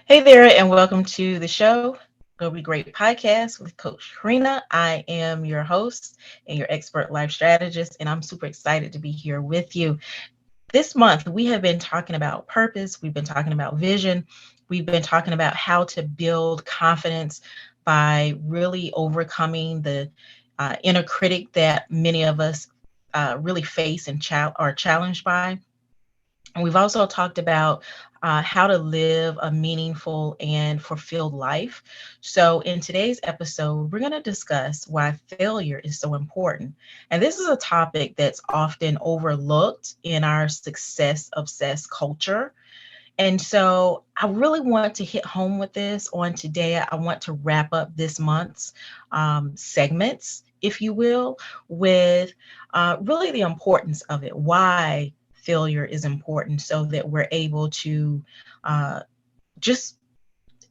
Hey there, and welcome to the show, Go Be Great podcast with Coach Karena. I am your host and your expert life strategist, and I'm super excited to be here with you. This month, we have been talking about purpose, we've been talking about vision, we've been talking about how to build confidence by really overcoming the inner critic that many of us really face and are challenged by. And we've also talked about how to live a meaningful and fulfilled life. So, in today's episode, we're going to discuss why failure is so important. And this is a topic that's often overlooked in our success obsessed culture. And so, I really want to hit home with this on today. I want to wrap up this month's segments, if you will, with really the importance of it, why failure is important so that we're able to uh, just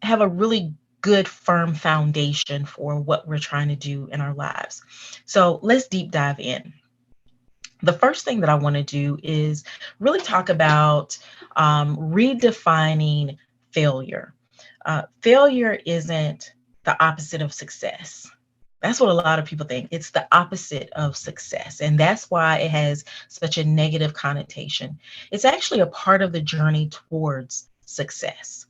have a really good, firm foundation for what we're trying to do in our lives. So let's deep dive in. The first thing that I want to do is really talk about redefining failure. Failure isn't the opposite of success. That's what a lot of people think. It's the opposite of success. And that's why it has such a negative connotation. It's actually a part of the journey towards success.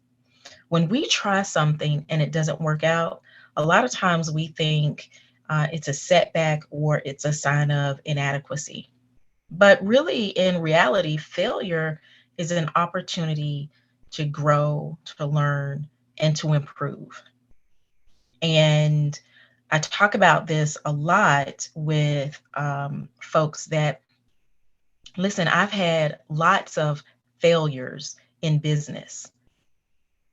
When we try something and it doesn't work out, a lot of times we think it's a setback or it's a sign of inadequacy. But really, in reality, failure is an opportunity to grow, to learn, and to improve. And I talk about this a lot with folks that, listen, I've had lots of failures in business,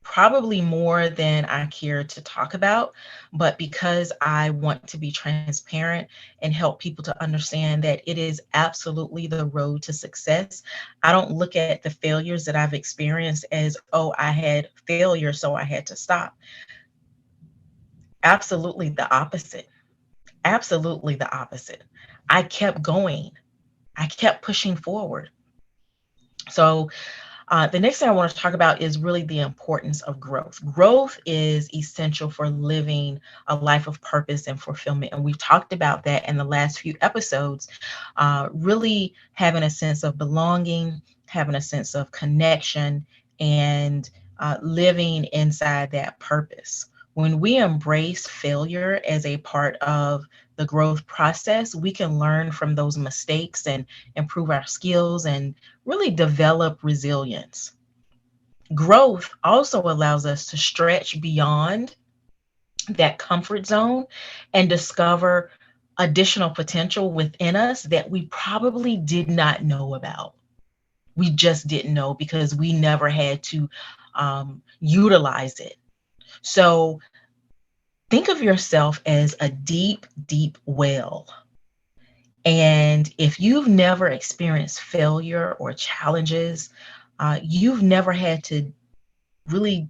probably more than I care to talk about. But because I want to be transparent and help people to understand that it is absolutely the road to success, I don't look at the failures that I've experienced as, oh, I had failure, so I had to stop. Absolutely the opposite. Absolutely the opposite. I kept going. I kept pushing forward. So, the next thing I want to talk about is really the importance of growth. Growth is essential for living a life of purpose and fulfillment. And we've talked about that in the last few episodes, really having a sense of belonging, having a sense of connection, and living inside that purpose. When we embrace failure as a part of the growth process, we can learn from those mistakes and improve our skills and really develop resilience. Growth also allows us to stretch beyond that comfort zone and discover additional potential within us that we probably did not know about. We just didn't know because we never had to utilize it. So think of yourself as a deep, deep well. And if you've never experienced failure or challenges, you've never had to really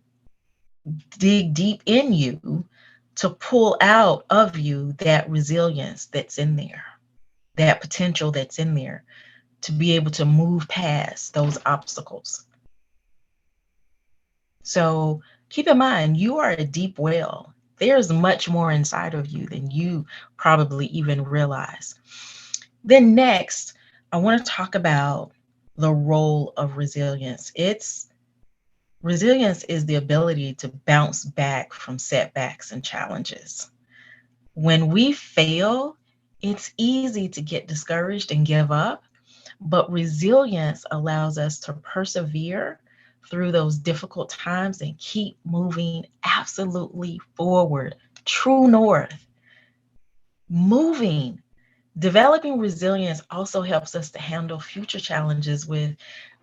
dig deep in you to pull out of you that resilience that's in there, that potential that's in there to be able to move past those obstacles. So keep in mind, you are a deep well. There's much more inside of you than you probably even realize. Then, next, I want to talk about the role of resilience. Resilience is the ability to bounce back from setbacks and challenges. When we fail, it's easy to get discouraged and give up, but resilience allows us to persevere through those difficult times and keep moving absolutely forward, true north, moving. Developing resilience also helps us to handle future challenges with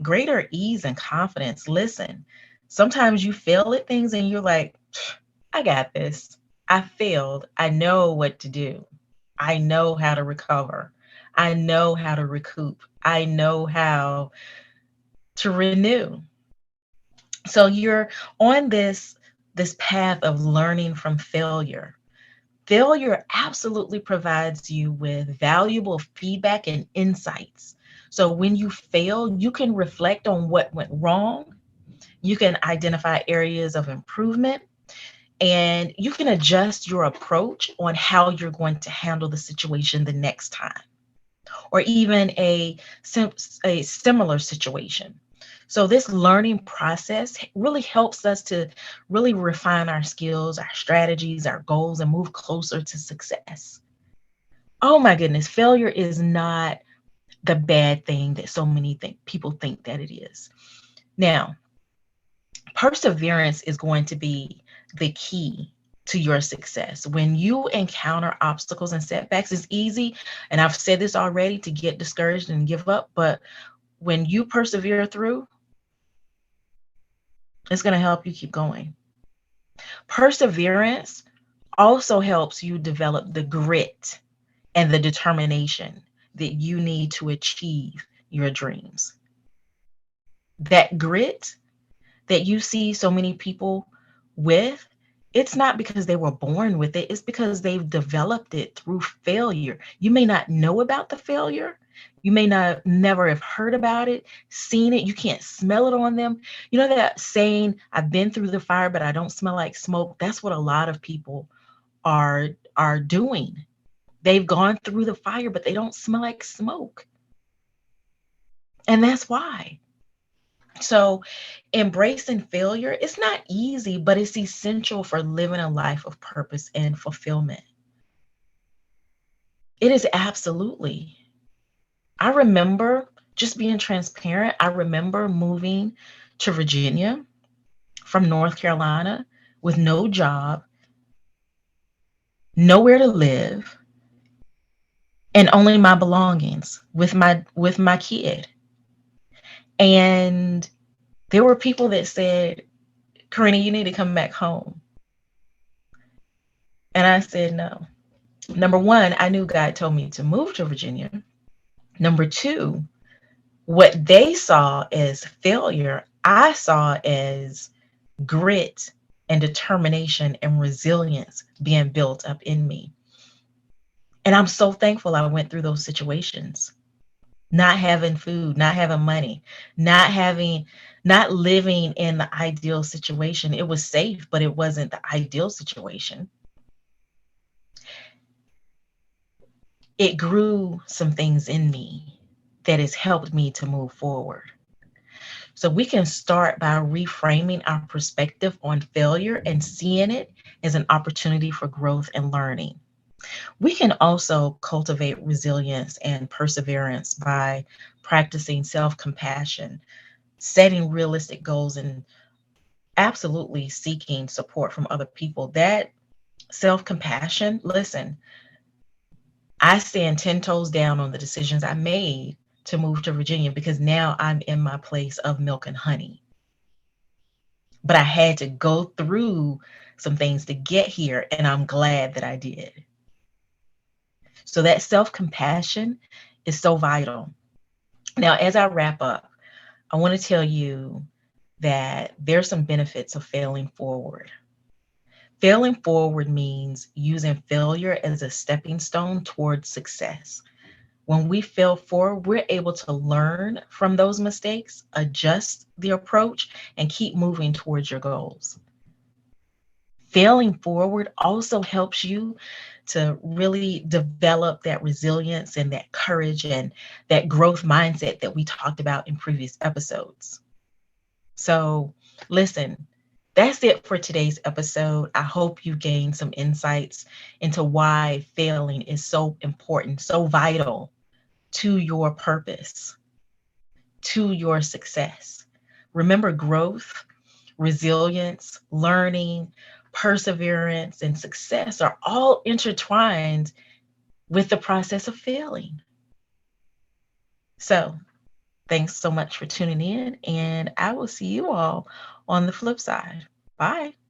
greater ease and confidence. Listen, sometimes you fail at things and you're like, I got this. I failed. I know what to do. I know how to recover. I know how to recoup. I know how to renew. So you're on this path of learning from failure. Failure absolutely provides you with valuable feedback and insights. So when you fail, you can reflect on what went wrong You can identify areas of improvement, and you can adjust your approach on how you're going to handle the situation the next time, or even a similar situation. So this learning process really helps us to really refine our skills, our strategies, our goals, and move closer to success. Oh my goodness, failure is not the bad thing that so many people think that it is. Now, perseverance is going to be the key to your success. When you encounter obstacles and setbacks, it's easy, and I've said this already, to get discouraged and give up. But when you persevere through, it's going to help you keep going. Perseverance also helps you develop the grit and the determination that you need to achieve your dreams. That grit that you see so many people with, it's not because they were born with it, it's because they've developed it through failure. You may not know about the failure. You may not never have heard about it, seen it. You can't smell it on them. You know that saying, I've been through the fire, but I don't smell like smoke? That's what a lot of people are are doing. They've gone through the fire, but they don't smell like smoke. And that's why. So, embracing failure, it's not easy, but it's essential for living a life of purpose and fulfillment. It is absolutely. I remember, just being transparent, I remember moving to Virginia from North Carolina with no job, nowhere to live, and only my belongings with my kid. And there were people that said, Karina, you need to come back home. And I said no. Number one, I knew God told me to move to Virginia. Number two, what they saw as failure, I saw as grit and determination and resilience being built up in me. And I'm so thankful I went through those situations. Not having food, not having money, not living in the ideal situation. It was safe, but it wasn't the ideal situation. It grew some things in me that has helped me to move forward. So we can start by reframing our perspective on failure and seeing it as an opportunity for growth and learning. We can also cultivate resilience and perseverance by practicing self compassion, setting realistic goals, and absolutely seeking support from other people. That self compassion, listen, I stand 10 toes down on the decisions I made to move to Virginia because now I'm in my place of milk and honey. But I had to go through some things to get here, and I'm glad that I did. So that self compassion is so vital. Now, as I wrap up, I want to tell you that there's some benefits of failing forward. Failing forward means using failure as a stepping stone towards success. When we fail forward, we're able to learn from those mistakes, adjust the approach, and keep moving towards your goals. Failing forward also helps you to really develop that resilience and that courage and that growth mindset that we talked about in previous episodes. So, listen, that's it for today's episode. I hope you gained some insights into why failing is so important, so vital to your purpose, to your success. Remember, growth, resilience, learning, perseverance, and success are all intertwined with the process of failing. So, thanks so much for tuning in, and I will see you all on the flip side. Bye.